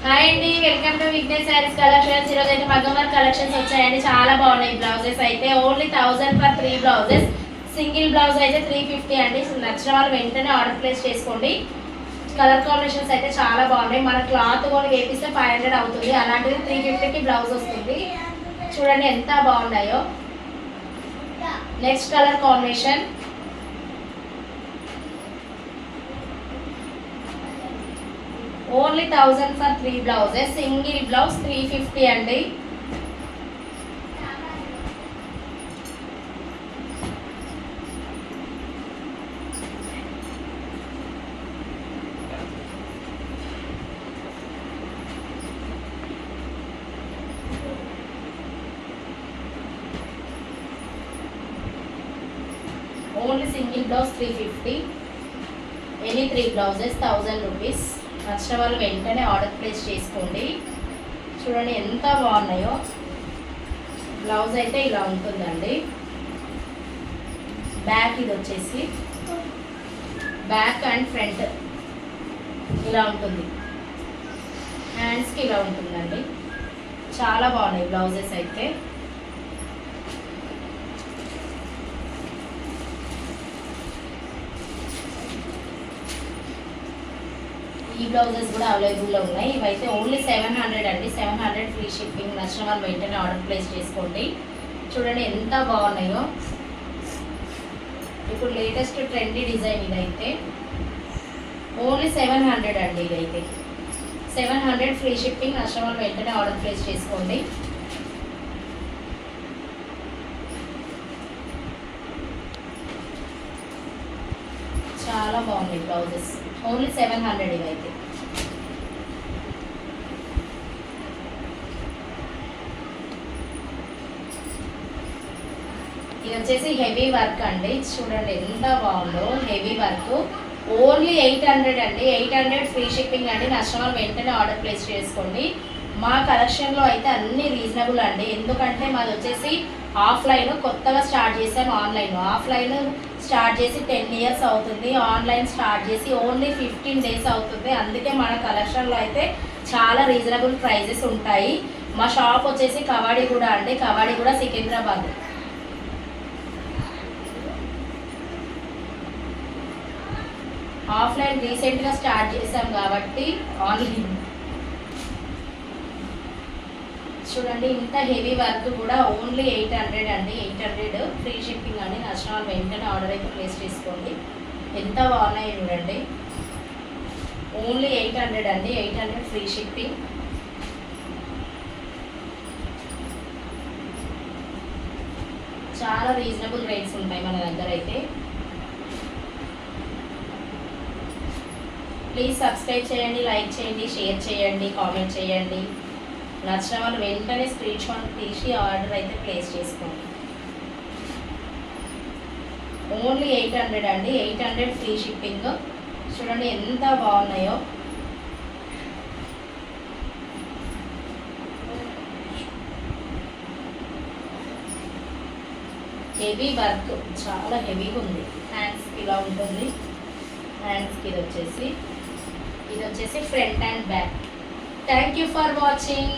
Hi అండి, welcome to Vignesh saris collections. ఈరోజు అయితే మగ్గం వర్క్ కలెక్షన్స్ వచ్చాయండి. చాలా బాగున్నాయి బ్లౌజెస్ అయితే. Only 1000 for 3 blouses. Single blouse అయితే 350 అండి. నచ్చిన వాళ్ళు వెంటనే ఆర్డర్ ప్లేస్ చేసుకోండి. కలర్ కాంబినేషన్స్ అయితే చాలా బాగున్నాయి. మన క్లాత్ కూడా వేపిస్తే 500 అవుతుంది. అలాంటిది 350కి బ్లౌజ్ వస్తుంది. చూడండి ఎంత బాగున్నాయో. Next colour combination only 1000 for 3 blouses. Single blouse 350 అండి. Only single blouse 350. Any 3 blouses 1000 rupees. నచ్చిన వాళ్ళు వెంటనే ఆర్డర్ ప్లేస్ చేసుకోండి. చూడండి ఎంత బాగున్నాయో. బ్లౌజ్ అయితే ఇలా ఉంటుందండి. బ్యాక్ ఇది వచ్చేసి బ్యాక్ అండ్ ఫ్రంట్ ఇలా ఉంటుంది. హ్యాండ్స్కి ఇలా ఉంటుందండి. చాలా బాగున్నాయి బ్లౌజెస్ అయితే. ఈ బ్లౌజెస్ కూడా అవైలబుల్లో ఉన్నాయి. ఇవైతే ఓన్లీ 700 అండి. 700 ఫ్రీ షిప్పింగ్. నచ్చిన వాళ్ళు వెంటనే ఆర్డర్ ప్లేస్ చేసుకోండి. చూడండి ఎంత బాగున్నాయో. ఇప్పుడు లేటెస్ట్ ట్రెండీ డిజైన్ ఇదైతే ఓన్లీ 700 అండి. ఇదైతే 700 ఫ్రీ షిప్పింగ్. నచ్చిన వాళ్ళు వెంటనే ఆర్డర్ ప్లేస్ చేసుకోండి. చాలా బాగున్నాయి బ్లౌజెస్. ఓన్లీ 700 ఇవైతే. ఇది వచ్చేసి హెవీ వర్క్ అండి. చూడండి ఎంత బాగుందో. హెవీ వర్క్ ఓన్లీ 800 అండి. 800 ఫ్రీ షిప్పింగ్ అండి. నచ్చిన వెంటనే ఆర్డర్ ప్లేస్ చేసుకోండి. మా కలెక్షన్లో అయితే అన్ని రీజనబుల్ అండి. ఎందుకంటే మాది వచ్చేసి ఆఫ్లైన్ కొత్తగా స్టార్ట్ చేసాము. ఆఫ్లైన్ స్టార్ట్ చేసి 10 ఇయర్స్ అవుతుంది. ఆన్లైన్ స్టార్ట్ చేసి ఓన్లీ 15 డేస్ అవుతుంది. అందుకే మన కలెక్షన్లో అయితే చాలా రీజనబుల్ ప్రైజెస్ ఉంటాయి. మా షాప్ వచ్చేసి కవాడిగూడ అండి. కవాడిగూడ సికింద్రాబాద్. ఆఫ్లైన్ రీసెంట్గా స్టార్ట్ చేసాం కాబట్టి ఆన్లైన్. చూడండి ఇంత హెవీ వర్క్ కూడా ఓన్లీ 800 అండి. 800 ఫ్రీ షిప్పింగ్ అండి. నచ్చిన వాళ్ళు వెంటనే ఆర్డర్ అయితే ప్లేస్ చేసుకోండి. ఎంత బాగున్నాయి చూడండి. ఓన్లీ 800 అండి. 800 ఫ్రీ షిప్పింగ్. చాలా రీజనబుల్ రేట్స్ ఉంటాయి మన దగ్గర అయితే. ప్లీజ్ సబ్స్క్రైబ్ చేయండి, లైక్ చేయండి, షేర్ చేయండి, కామెంట్ చేయండి. నచ్చిన వాళ్ళు వెంటనే స్క్రీన్ షాట్ తీసి ఆర్డర్ అయితే ప్లేస్ చేసుకోండి. ఓన్లీ 800 అండి. 800 ఫ్రీ షిప్పింగ్. చూడండి ఎంత బాగున్నాయో. హెవీ వర్క్ చాలా హెవీగా ఉంది. హ్యాండ్స్కి ఇలా ఉంటుంది. హ్యాండ్స్కి ఇది వచ్చేసి front and back. Thank you for watching.